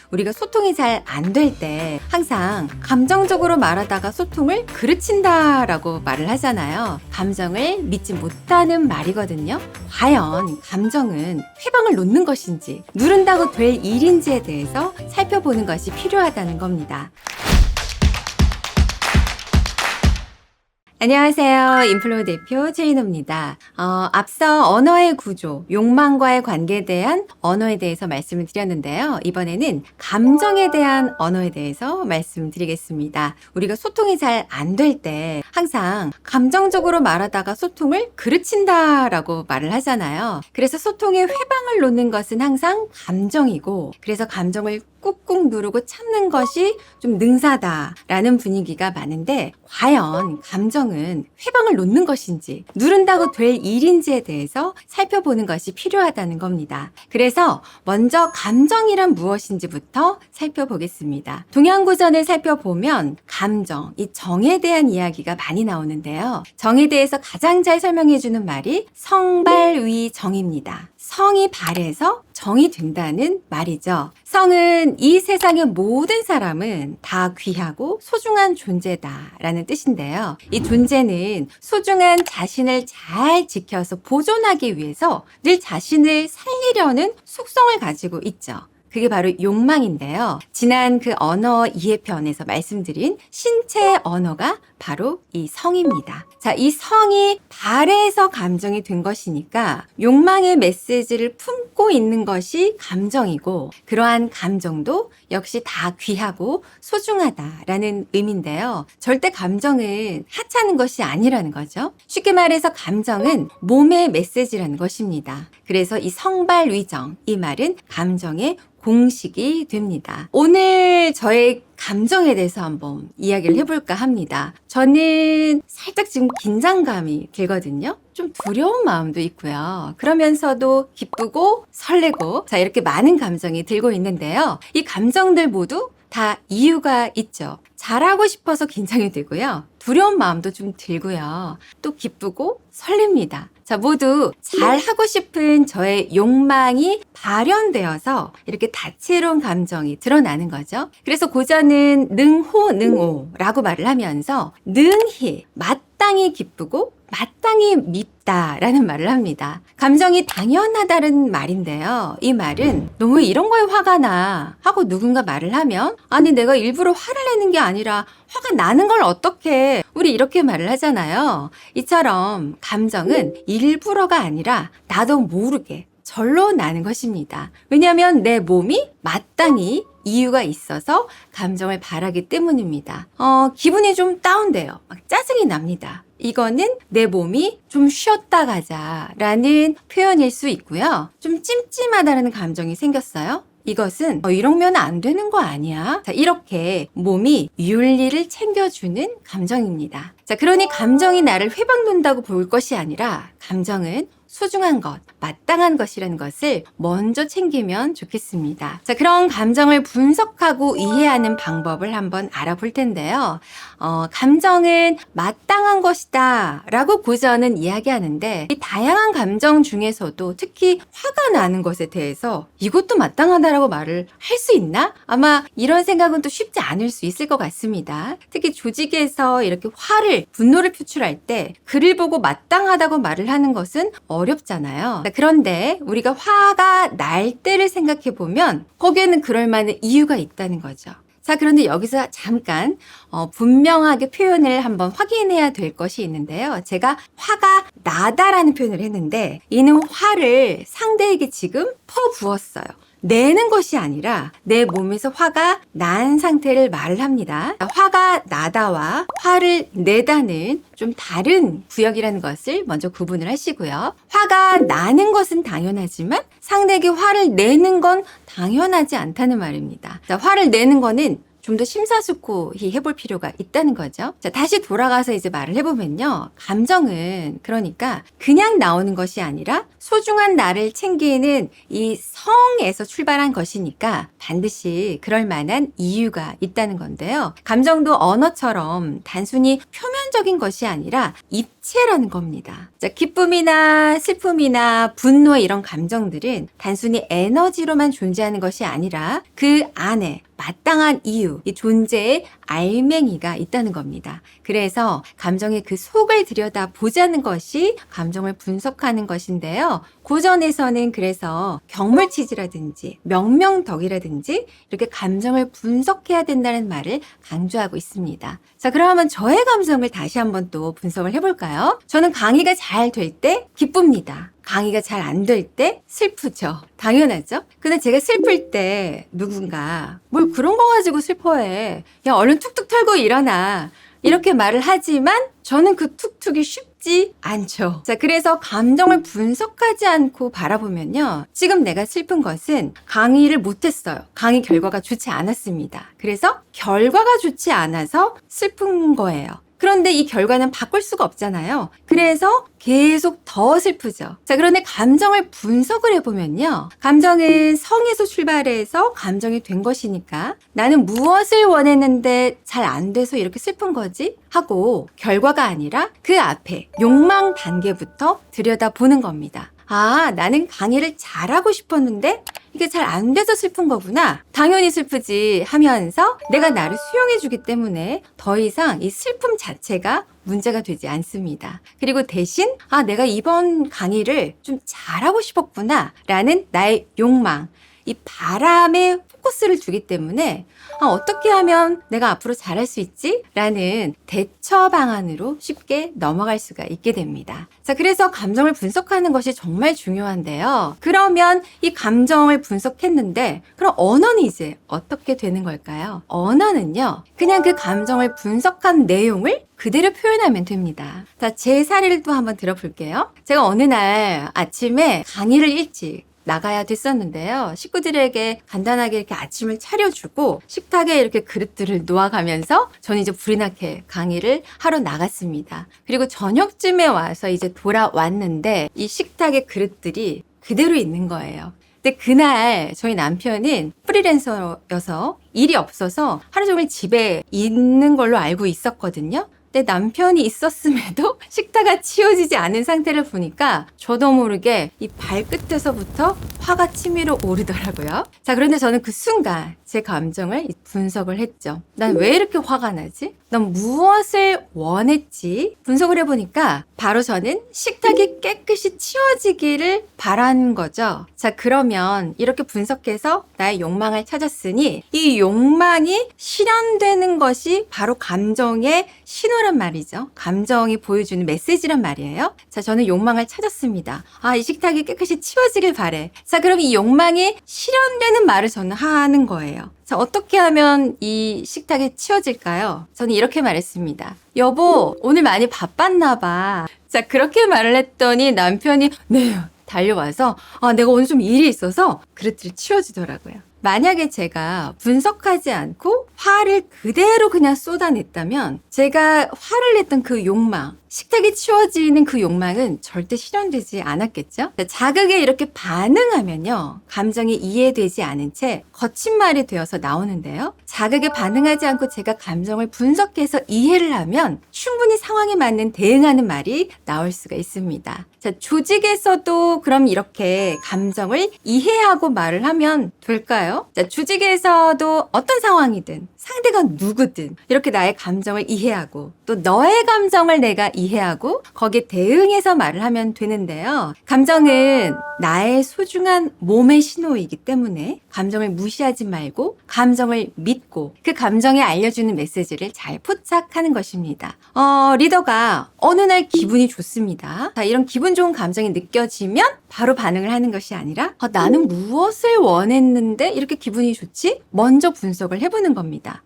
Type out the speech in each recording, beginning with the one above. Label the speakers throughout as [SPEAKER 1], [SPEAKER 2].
[SPEAKER 1] 우리가 소통이 잘 안 될 때 항상 감정적으로 말하다가 소통을 그르친다라고 말을 하잖아요. 감정을 믿지 못하는 말이거든요. 과연 감정은 회방을 놓는 것인지 누른다고 될 일인지에 대해서 살펴보는 것이 필요하다는 겁니다. 안녕하세요. 인플로우 대표 최인호입니다. 앞서 언어의 구조, 욕망과의 관계에 대한 언어에 대해서 말씀을 드렸는데요. 이번에는 감정에 대한 언어에 대해서 말씀드리겠습니다. 우리가 소통이 잘 안 될 때 항상 감정적으로 말하다가 소통을 그르친다라고 말을 하잖아요. 그래서 소통의 회방을 놓는 것은 항상 감정이고, 그래서 감정을 꾹꾹 누르고 참는 것이 좀 능사다라는 분위기가 많은데, 과연 감정은 회방을 놓는 것인지 누른다고 될 일인지에 대해서 살펴보는 것이 필요하다는 겁니다. 그래서 먼저 감정이란 무엇인지부터 살펴보겠습니다. 동양고전을 살펴보면 감정, 이 정에 대한 이야기가 많이 나오는데요. 정에 대해서 가장 잘 설명해주는 말이 성발위정입니다. 성이 발해서 정이 된다는 말이죠. 성은 이 세상의 모든 사람은 다 귀하고 소중한 존재다라는 뜻인데요. 이 존재는 소중한 자신을 잘 지켜서 보존하기 위해서 늘 자신을 살리려는 속성을 가지고 있죠. 그게 바로 욕망인데요. 지난 그 언어 이해편에서 말씀드린 신체의 언어가 바로 이 성입니다. 자, 이 성이 발해서 감정이 된 것이니까 욕망의 메시지를 품고 있는 것이 감정이고, 그러한 감정도 역시 다 귀하고 소중하다라는 의미인데요. 절대 감정은 하찮은 것이 아니라는 거죠. 쉽게 말해서 감정은 몸의 메시지라는 것입니다. 그래서 이 성발위정, 이 말은 감정의 공식이 됩니다. 오늘 저의 감정에 대해서 한번 이야기를 해볼까 합니다. 저는 살짝 지금 긴장감이 들거든요. 좀 두려운 마음도 있고요. 그러면서도 기쁘고 설레고, 자, 이렇게 많은 감정이 들고 있는데요. 이 감정들 모두 다 이유가 있죠. 잘하고 싶어서 긴장이 되고요. 두려운 마음도 좀 들고요. 또 기쁘고 설렙니다. 자, 모두 잘하고 싶은 저의 욕망이 발현되어서 이렇게 다채로운 감정이 드러나는 거죠. 그래서 고전은 능호능오라고 말을 하면서 능히, 마땅히 기쁘고 마땅히 밉다라는 말을 합니다. 감정이 당연하다는 말인데요. 이 말은 너무 이런 거에 화가 나 하고 누군가 말을 하면, 아니 내가 일부러 화를 내는 게 아니라 화가 나는 걸 어떡해, 우리 이렇게 말을 하잖아요. 이처럼 감정은 일부러가 아니라 나도 모르게 절로 나는 것입니다. 왜냐하면 내 몸이 마땅히 이유가 있어서 감정을 발하기 때문입니다. 기분이 좀 다운돼요. 막 짜증이 납니다. 이거는 내 몸이 좀 쉬었다 가자라는 표현일 수 있고요. 좀 찜찜하다는 감정이 생겼어요. 이것은 이러면 안 되는 거 아니야? 자, 이렇게 몸이 윤리를 챙겨주는 감정입니다. 자, 그러니 감정이 나를 회방놓는다고 볼 것이 아니라 감정은 소중한 것, 마땅한 것이라는 것을 먼저 챙기면 좋겠습니다. 자, 그런 감정을 분석하고 이해하는 방법을 한번 알아볼 텐데요. 감정은 마땅한 것이다 라고 고전은 이야기하는데, 이 다양한 감정 중에서도 특히 화가 나는 것에 대해서 이것도 마땅하다라고 말을 할 수 있나? 아마 이런 생각은 또 쉽지 않을 수 있을 것 같습니다. 특히 조직에서 이렇게 분노를 표출할 때 글을 보고 마땅하다고 말을 하는 것은 어렵잖아요. 그런데 우리가 화가 날 때를 생각해 보면 거기에는 그럴 만한 이유가 있다는 거죠. 자, 그런데 여기서 잠깐 분명하게 표현을 한번 확인해야 될 것이 있는데요. 제가 화가 나다라는 표현을 했는데, 이는 화를 상대에게 지금 퍼부었어요. 내는 것이 아니라 내 몸에서 화가 난 상태를 말을 합니다. 화가 나다와 화를 내다는 좀 다른 구역이라는 것을 먼저 구분을 하시고요. 화가 나는 것은 당연하지만 상대에게 화를 내는 건 당연하지 않다는 말입니다. 자, 화를 내는 거는 좀 더 심사숙고히 해볼 필요가 있다는 거죠. 자, 다시 돌아가서 이제 말을 해보면요. 감정은 그러니까 그냥 나오는 것이 아니라 소중한 나를 챙기는 이 성에서 출발한 것이니까 반드시 그럴 만한 이유가 있다는 건데요. 감정도 언어처럼 단순히 표면적인 것이 아니라 입체라는 겁니다. 자, 기쁨이나 슬픔이나 분노 이런 감정들은 단순히 에너지로만 존재하는 것이 아니라 그 안에 마땅한 이유, 이 존재의 알맹이가 있다는 겁니다. 그래서 감정의 그 속을 들여다보자는 것이 감정을 분석하는 것인데요. 고전에서는 그래서 경물치지라든지 명명덕이라든지 이렇게 감정을 분석해야 된다는 말을 강조하고 있습니다. 자, 그러면 저의 감정을 다시 한번 또 분석을 해볼까요? 저는 강의가 잘 될 때 기쁩니다. 강의가 잘 안 될 때 슬프죠. 당연하죠. 근데 제가 슬플 때 누군가 뭘 그런 거 가지고 슬퍼해. 야, 얼른 툭툭 털고 일어나. 이렇게 말을 하지만 저는 그 툭툭이 쉽지 않죠. 자, 그래서 감정을 분석하지 않고 바라보면요. 지금 내가 슬픈 것은 강의를 못했어요. 강의 결과가 좋지 않았습니다. 그래서 결과가 좋지 않아서 슬픈 거예요. 그런데 이 결과는 바꿀 수가 없잖아요. 그래서 계속 더 슬프죠. 자, 그런데 감정을 분석을 해보면요. 감정은 성에서 출발해서 감정이 된 것이니까 나는 무엇을 원했는데 잘 안 돼서 이렇게 슬픈 거지? 하고 결과가 아니라 그 앞에 욕망 단계부터 들여다보는 겁니다. 아, 나는 강의를 잘하고 싶었는데 이게 잘 안 돼서 슬픈 거구나. 당연히 슬프지 하면서 내가 나를 수용해주기 때문에 더 이상 이 슬픔 자체가 문제가 되지 않습니다. 그리고 대신 내가 이번 강의를 좀 잘하고 싶었구나 라는 나의 욕망, 이 바람에 포커스를 두기 때문에 어떻게 하면 내가 앞으로 잘할 수 있지? 라는 대처 방안으로 쉽게 넘어갈 수가 있게 됩니다. 자, 그래서 감정을 분석하는 것이 정말 중요한데요. 그러면 이 감정을 분석했는데 그럼 언어는 이제 어떻게 되는 걸까요? 언어는요. 그냥 그 감정을 분석한 내용을 그대로 표현하면 됩니다. 자, 제 사례를 또 한번 들어볼게요. 제가 어느 날 아침에 강의를 일찍 나가야 됐었는데요. 식구들에게 간단하게 이렇게 아침을 차려주고 식탁에 이렇게 그릇들을 놓아가면서 저는 이제 불이 나게 강의를 하러 나갔습니다. 그리고 저녁쯤에 와서 이제 돌아왔는데 이 식탁에 그릇들이 그대로 있는 거예요. 근데 그날 저희 남편은 프리랜서여서 일이 없어서 하루 종일 집에 있는 걸로 알고 있었거든요. 내 남편이 있었음에도 식탁가 치워지지 않은 상태를 보니까 저도 모르게 이 발끝에서부터 화가 치밀어 오르더라고요. 자, 그런데 저는 그 순간 제 감정을 분석을 했죠. 난 왜 이렇게 화가 나지? 난 무엇을 원했지? 분석을 해보니까 바로 저는 식탁이 깨끗이 치워지기를 바라는 거죠. 자, 그러면 이렇게 분석해서 나의 욕망을 찾았으니 이 욕망이 실현되는 것이 바로 감정의 신호란 말이죠. 감정이 보여주는 메시지란 말이에요. 자, 저는 욕망을 찾았습니다. 이 식탁이 깨끗이 치워지길 바래. 자, 그럼 이 욕망이 실현되는 말을 저는 하는 거예요. 자, 어떻게 하면 이 식탁이 치워질까요? 저는 이렇게 말했습니다. 여보, 오늘 많이 바빴나 봐. 자, 그렇게 말을 했더니 남편이 네, 달려와서 내가 오늘 좀 일이 있어서 그릇들이 치워지더라고요. 만약에 제가 분석하지 않고 화를 그대로 그냥 쏟아냈다면 제가 화를 냈던 그 욕망, 식탁이 치워지는 그 욕망은 절대 실현되지 않았겠죠? 자극에 이렇게 반응하면요. 감정이 이해되지 않은 채 거친 말이 되어서 나오는데요. 자극에 반응하지 않고 제가 감정을 분석해서 이해를 하면 충분히 상황에 맞는 대응하는 말이 나올 수가 있습니다. 자, 조직에서도 그럼 이렇게 감정을 이해하고 말을 하면 될까요? 자, 조직에서도 어떤 상황이든 상대가 누구든 이렇게 나의 감정을 이해하고 또 너의 감정을 내가 이해하고 거기에 대응해서 말을 하면 되는데요. 감정은 나의 소중한 몸의 신호이기 때문에 감정을 무시하지 말고 감정을 믿고 그 감정에 알려주는 메시지를 잘 포착하는 것입니다. 리더가 어느 날 기분이 좋습니다. 자, 이런 기분 좋은 감정이 느껴지면 바로 반응을 하는 것이 아니라 나는 무엇을 원했는데 이렇게 기분이 좋지? 먼저 분석을 해보는 겁니다.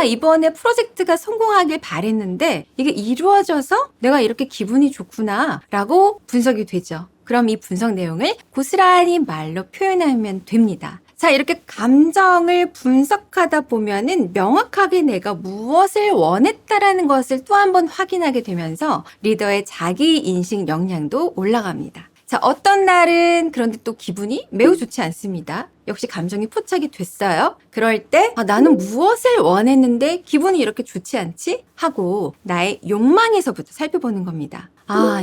[SPEAKER 1] 이번에 프로젝트가 성공하길 바랬는데 이게 이루어져서 내가 이렇게 기분이 좋구나 라고 분석이 되죠. 그럼 이 분석 내용을 고스란히 말로 표현하면 됩니다. 자, 이렇게 감정을 분석하다 보면은 명확하게 내가 무엇을 원했다라는 것을 또 한 번 확인하게 되면서 리더의 자기 인식 역량도 올라갑니다. 자, 어떤 날은 그런데 또 기분이 매우 좋지 않습니다. 역시 감정이 포착이 됐어요. 그럴 때 나는 무엇을 원했는데 기분이 이렇게 좋지 않지? 하고 나의 욕망에서부터 살펴보는 겁니다.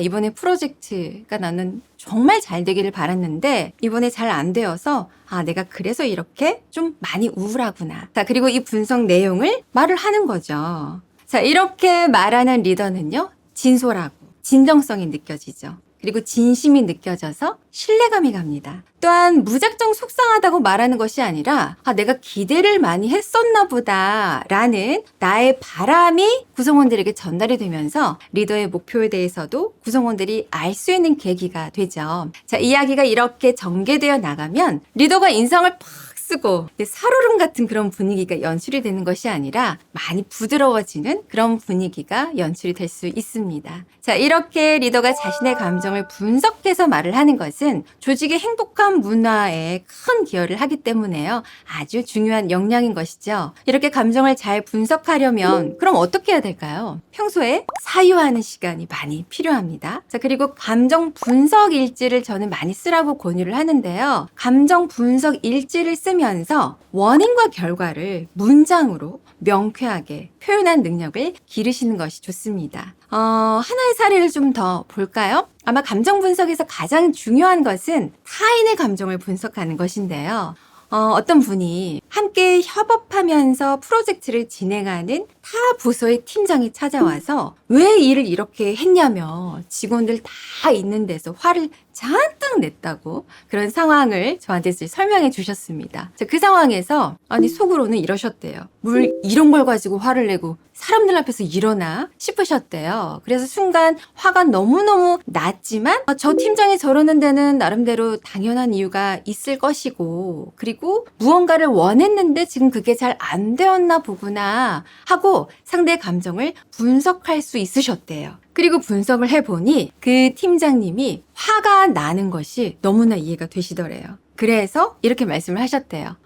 [SPEAKER 1] 이번에 프로젝트가 나는 정말 잘 되기를 바랐는데 이번에 잘 안 되어서 내가 그래서 이렇게 좀 많이 우울하구나. 자, 그리고 이 분석 내용을 말을 하는 거죠. 자, 이렇게 말하는 리더는요, 진솔하고 진정성이 느껴지죠. 그리고 진심이 느껴져서 신뢰감이 갑니다. 또한 무작정 속상하다고 말하는 것이 아니라 내가 기대를 많이 했었나 보다 라는 나의 바람이 구성원들에게 전달이 되면서 리더의 목표에 대해서도 구성원들이 알 수 있는 계기가 되죠. 자, 이야기가 이렇게 전개되어 나가면 리더가 인상을 팍 쓰고 살얼음 같은 그런 분위기가 연출이 되는 것이 아니라 많이 부드러워지는 그런 분위기가 연출이 될 수 있습니다. 자, 이렇게 리더가 자신의 감정을 분석해서 말을 하는 것은 조직의 행복한 문화에 큰 기여를 하기 때문에요. 아주 중요한 역량인 것이죠. 이렇게 감정을 잘 분석하려면 그럼 어떻게 해야 될까요? 평소에 사유하는 시간이 많이 필요합니다. 자, 그리고 감정 분석 일지를 저는 많이 쓰라고 권유를 하는데요. 감정 분석 일지를 쓰면서 원인과 결과를 문장으로 명쾌하게 표현한 능력을 기르시는 것이 좋습니다. 하나의 사례를 좀 더 볼까요? 아마 감정 분석에서 가장 중요한 것은 타인의 감정을 분석하는 것인데요. 어떤 분이 함께 협업하면서 프로젝트를 진행하는 타 부서의 팀장이 찾아와서 왜 일을 이렇게 했냐며 직원들 다 있는 데서 화를 잔뜩 냈다고 그런 상황을 저한테 설명해 주셨습니다. 그 상황에서 속으로는 이러셨대요. 뭘 이런 걸 가지고 화를 내고 사람들 앞에서 이러나 싶으셨대요. 그래서 순간 화가 너무너무 났지만 저 팀장이 저러는 데는 나름대로 당연한 이유가 있을 것이고 그리고 무언가를 원했는데 지금 그게 잘 안 되었나 보구나 하고 상대의 감정을 분석할 수 있으셨대요. 그리고 분석을 해보니 그 팀장님이 화가 나는 것이 너무나 이해가 되시더래요. 그래서 이렇게 말씀을 하셨대요.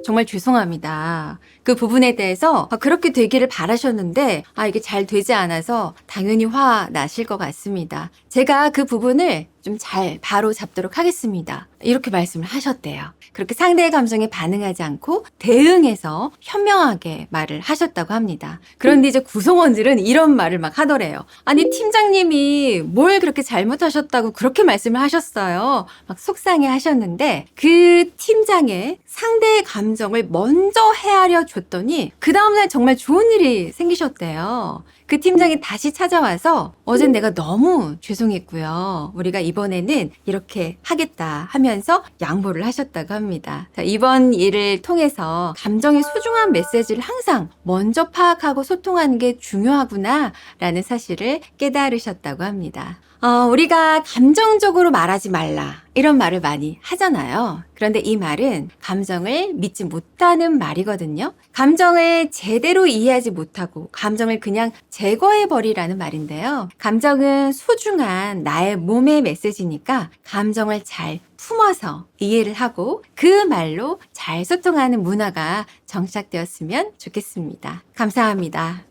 [SPEAKER 1] 정말 죄송합니다. 그 부분에 대해서 그렇게 되기를 바라셨는데 이게 잘 되지 않아서 당연히 화 나실 것 같습니다. 제가 그 부분을 좀 잘 바로 잡도록 하겠습니다. 이렇게 말씀을 하셨대요. 그렇게 상대의 감정에 반응하지 않고 대응해서 현명하게 말을 하셨다고 합니다. 그런데 이제 구성원들은 이런 말을 막 하더래요. 아니 팀장님이 뭘 그렇게 잘못하셨다고 그렇게 말씀을 하셨어요. 막 속상해 하셨는데 그 팀장의 상대의 감정을 먼저 헤아려 줬더니 그 다음날 정말 좋은 일이 생기셨대요. 그 팀장이 다시 찾아와서 어젠 내가 너무 죄송했고요. 우리가 이번에는 이렇게 하겠다 하면서 양보를 하셨다고 합니다. 자, 이번 일을 통해서 감정의 소중한 메시지를 항상 먼저 파악하고 소통하는 게 중요하구나 라는 사실을 깨달으셨다고 합니다. 우리가 감정적으로 말하지 말라 이런 말을 많이 하잖아요. 그런데 이 말은 감정을 믿지 못하는 말이거든요. 감정을 제대로 이해하지 못하고 감정을 그냥 제거해버리라는 말인데요. 감정은 소중한 나의 몸의 메시지니까 감정을 잘 품어서 이해를 하고 그 말로 잘 소통하는 문화가 정착되었으면 좋겠습니다. 감사합니다.